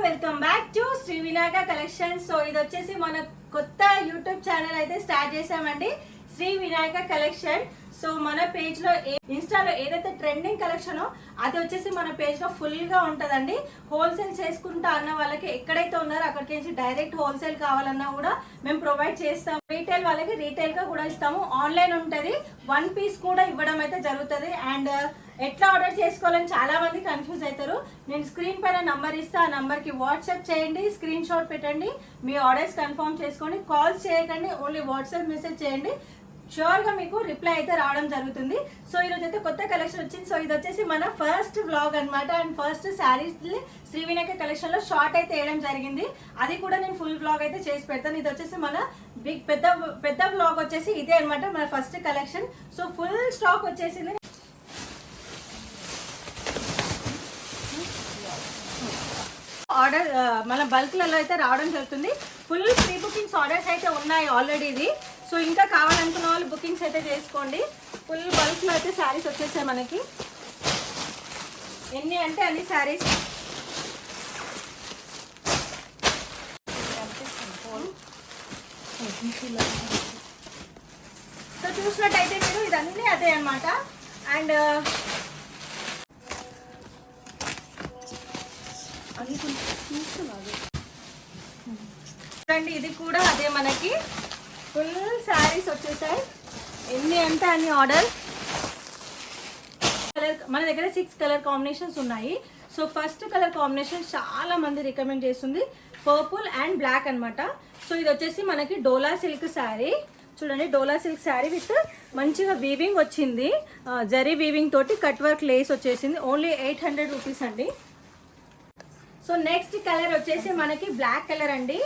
Welcome back to Shri Vinayaka collections. So ఇది వచ్చేసి మన కొత్త యూట్యూబ్ ఛానల్ అయితే స్టార్ట్ చేసామండి, శ్రీ వినాయక కలెక్షన్. సో మన పేజ్ లో ఇన్స్టాలో ఏదైతే ట్రెండింగ్ కలెక్షన్ అది వచ్చేసి మన పేజ్ లో ఫుల్ గా ఉంటదండి. హోల్సేల్ చేసుకుంటా అన్న వాళ్ళకి ఎక్కడైతే ఉన్నారో అక్కడికి నుంచి డైరెక్ట్ హోల్సేల్ కావాలన్నా కూడా మేము ప్రొవైడ్ చేస్తాం. రీటైల్ వాళ్ళకి రీటైల్ గా కూడా ఇస్తాము. ఆన్లైన్ ఉంటది, 1 పీస్ కూడా ఇవ్వడం అయితే జరుగుతుంది. అండ్ ఎట్లా ఆర్డర్ చేసుకోవాలని చాలా మంది కన్ఫ్యూజ్ అవుతారు. నేను స్క్రీన్ పైన నంబర్ ఇస్తా, ఆ నంబర్ కి వాట్సాప్ చేయండి, స్క్రీన్ షాట్ పెట్టండి, మీ ఆర్డర్స్ కన్ఫర్మ్ చేసుకోండి. కాల్స్ చేయకండి, ఓన్లీ వాట్సాప్ మెసేజ్ చేయండి, షూర్ గా మీకు రిప్లై అయితే రావడం జరుగుతుంది. సో ఈరోజు అయితే కొత్త కలెక్షన్ వచ్చింది. సో ఇది వచ్చేసి మన ఫస్ట్ వ్లాగ్ అనమాట. And first saris Shri Vinayaka collection లో షార్ట్ అయితే వేయడం జరిగింది. అది కూడా నేను ఫుల్ వ్లాగ్ అయితే చేసి పెడతాను. ఇది వచ్చేసి మన పెద్ద వ్లాగ్ వచ్చేసి ఇదే అనమాట, మన first collection. So full stock వచ్చేసింది. ఆర్డర్ మన బల్క్లలో అయితే రావడం జరుగుతుంది. ఫుల్ ప్రీ బుకింగ్స్ ఆర్డర్స్ అయితే ఉన్నాయి ఆల్రెడీ. ఇది సో ఇంకా కావాలనుకున్న వాళ్ళు బుకింగ్స్ అయితే చేసుకోండి. ఫుల్ బల్క్లో అయితే శారీస్ వచ్చేసాయి మనకి. ఎన్ని అంటే అన్ని శారీస్. సో చూసినట్టయితే మీరు ఇదన్నీ అదే అనమాట. అండ్ చూడండి, ఇది కూడా అదే మనకి ఫుల్ శారీస్ వచ్చేసాయి. ఎన్ని అంటే అన్ని ఆర్డర్. మన దగ్గర 6 కలర్ కాంబినేషన్స్ ఉన్నాయి. సో ఫస్ట్ కలర్ కాంబినేషన్ చాలా మంది రికమెండ్ చేస్తుంది, పర్పుల్ అండ్ బ్లాక్ అనమాట. సో ఇది వచ్చేసి మనకి డోలా సిల్క్ శారీ. చూడండి, డోలా సిల్క్ శారీ విత్ మంచిగా వీవింగ్ వచ్చింది, జరీ వీవింగ్ తోటి కట్ వర్క్ లేస్ వచ్చేసింది. ఓన్లీ 800 రూపీస్ అండి. సో నెక్స్ట్ కలర్ వచ్చేసి మనకి బ్లాక్ కలర్ అండి.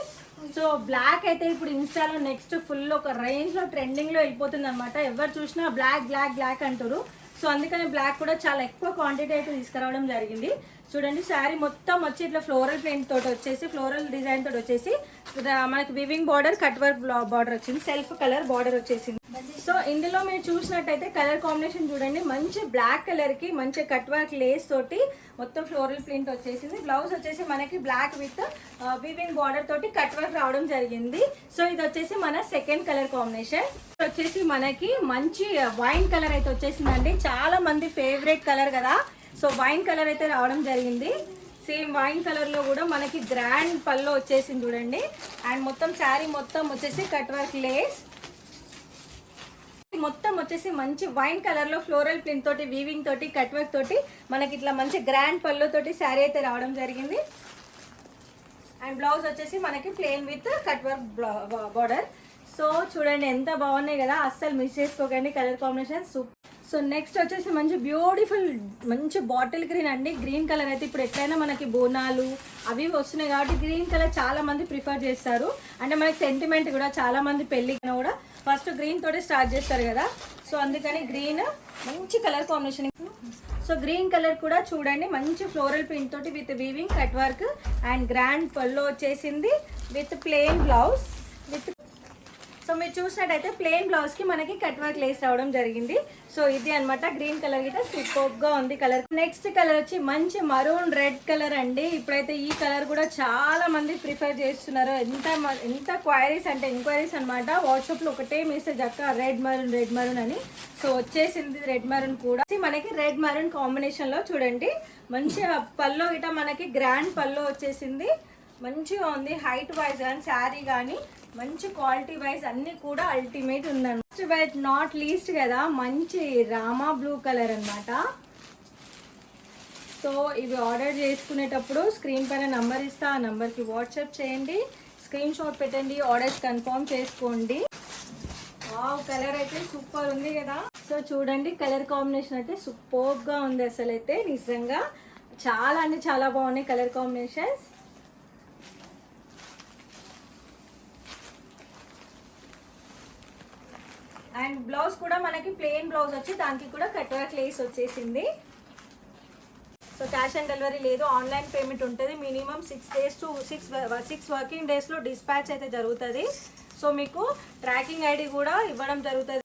సో బ్లాక్ అయితే ఇప్పుడు ఇన్స్టాలో నెక్స్ట్ ఫుల్ ఒక రేంజ్ లో ట్రెండింగ్ లో వెళ్ళిపోతుంది అనమాట. ఎవరు చూసినా బ్లాక్ బ్లాక్ బ్లాక్ అంటారు. సో అందుకని బ్లాక్ కూడా చాలా ఎక్కువ క్వాంటిటీ అయితే తీసుకురావడం జరిగింది. చూడండి, శారీ మొత్తం వచ్చి ఇట్లా ఫ్లోరల్ ప్రింట్ తోటి వచ్చేసి, ఫ్లోరల్ డిజైన్ తోటి వచ్చేసి మనకి weaving border, cut work border వచ్చింది, సెల్ఫ్ కలర్ బార్డర్ వచ్చేసింది. సో ఇందులో మీరు చూసినట్టయితే కలర్ కాంబినేషన్ చూడండి, మంచి బ్లాక్ కలర్ కి మంచి కట్ వర్క్ లేస్ తోటి మొత్తం ఫ్లోరల్ ప్రింట్ వచ్చేసింది. బ్లౌజ్ వచ్చేసి మనకి బ్లాక్ విత్ వివింగ్ బార్డర్ తోటి కట్ వర్క్ రావడం జరిగింది. సో ఇది వచ్చేసి మన సెకండ్ కలర్ కాంబినేషన్. వచ్చేసి మనకి మంచి వైన్ కలర్ అయితే వచ్చేసిందండి. చాలా మంది ఫేవరెట్ కలర్ కదా. సో వైన్ కలర్ అయితే రావడం జరిగింది. సేమ్ వైన్ కలర్ లో కూడా మనకి గ్రాండ్ పల్లో వచ్చేసింది చూడండి. అండ్ మొత్తం శారీ మొత్తం వచ్చేసి కట్ వర్క్ లేస్ మొత్తం వచ్చేసి మంచి వైన్ కలర్ లో ఫ్లోరల్ ప్రింట్ తోటి వీవింగ్ తోటి కట్ వర్క్ తోటి మనకి ఇట్లా మంచి గ్రాండ్ పల్లో తోటి శారీ అయితే రావడం జరిగింది. అండ్ బ్లౌజ్ వచ్చేసి మనకి plain with cut work border. So చూడండి ఎంత బాగున్నాయి కదా, అస్సలు మిస్ చేసుకోకండి colour combination super. So next వచ్చేసి మంచి బ్యూటిఫుల్ మంచి బాటిల్ గ్రీన్ అండి. గ్రీన్ కలర్ అయితే ఇప్పుడు ఎట్లయినా మనకి బోనాలు అవి వస్తున్నాయి కాబట్టి గ్రీన్ కలర్ చాలా మంది ప్రిఫర్ చేస్తారు. అంటే మనకి సెంటిమెంట్ కూడా, చాలా మంది పెళ్లి కూడా ఫస్ట్ గ్రీన్ తోటి స్టార్ట్ చేస్తారు కదా. సో అందుకని గ్రీన్ మంచి colour combination. So green colour కూడా చూడండి, మంచి ఫ్లోరల్ ప్రింట్ తోటి with weaving cut work and grand pallu వచ్చేసింది with plain blouse with. So మీరు చూసినట్టయితే ప్లెయిన్ బ్లౌజ్ కి మనకి కట్ వర్క్ లేస్ రావడం జరిగింది. సో ఇది అనమాట గ్రీన్ కలర్ గిట్ట సూపర్ గా ఉంది కలర్. నెక్స్ట్ కలర్ వచ్చి మంచి మరూన్ రెడ్ కలర్ అండి. ఇప్పుడైతే ఈ కలర్ కూడా చాలా మంది ప్రిఫర్ చేస్తున్నారు. ఎంత క్వైరీస్ అంటే ఎంక్వైరీస్ అనమాట. వాట్సాప్ లో ఒకటే మెసేజ్, అక్క రెడ్ మరూన్ అని. సో వచ్చేసింది రెడ్ మరూన్ కూడా. మనకి రెడ్ మరూన్ కాంబినేషన్ లో చూడండి, మంచి పల్లో గిట్ట మనకి గ్రాండ్ పల్లో వచ్చేసింది. మంచిగా ఉంది, హైట్ వైజ్ కానీ శారీ కానీ మంచి క్వాలిటీ వైజ్ అన్ని కూడా అల్టిమేట్ ఉందండి. నెక్స్ట్ బట్ నాట్ లీస్ట్ కదా, మంచి రామా బ్లూ కలర్ అనమాట. సో ఇవి ఆర్డర్ చేసుకునేటప్పుడు స్క్రీన్ పైన నంబర్ ఇస్తా, ఆ నంబర్కి వాట్సాప్ చేయండి, స్క్రీన్ షాట్ పెట్టండి, ఆర్డర్స్ కన్ఫర్మ్ చేసుకోండి. వావ్, కలర్ అయితే సూపర్ ఉంది కదా. సో చూడండి, కలర్ కాంబినేషన్ అయితే సూపర్గా ఉంది అసలు. అయితే నిజంగా చాలా అంటే చాలా బాగున్నాయి కలర్ కాంబినేషన్స్. అండ్ బ్లౌజ్ కూడా మనకి ప్లెయిన్ బ్లౌజ్ వచ్చి దానికి కూడా కట్ వర్క్ లేస్ వచ్చేసింది. సో క్యాష్ ఆన్ డెలివరీ లేదు, ఆన్లైన్ పేమెంట్ ఉంటుంది. మినిమం 6 వర్కింగ్ డేస్లో డిస్పాచ్ అయితే జరుగుతుంది. సో మీకు ట్రాకింగ్ ఐడి కూడా ఇవ్వడం జరుగుతుంది.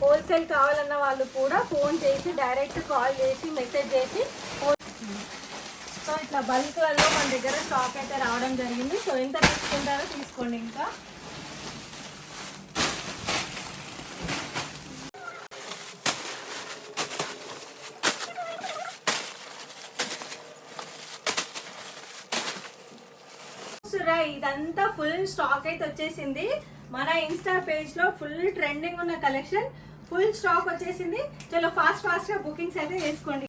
హోల్సేల్ కావాలన్న వాళ్ళు కూడా ఫోన్ చేసి, డైరెక్ట్ కాల్ చేసి, మెసేజ్ చేసి సో ఇట్లా బల్క్లలో మన దగ్గర స్టాక్ అయితే రావడం జరిగింది. సో ఎంత తీసుకుంటారో తీసుకోండి. ఇంకా ఇదంతా ఫుల్ స్టాక్ అయితే వచ్చేసింది. మన ఇన్స్టా పేజ్ లో ఫుల్ ట్రెండింగ్ ఉన్న కలెక్షన్ ఫుల్ స్టాక్ వచ్చేసింది. చలో ఫాస్ట్ గా బుకింగ్స్ అయితే చేసుకోండి.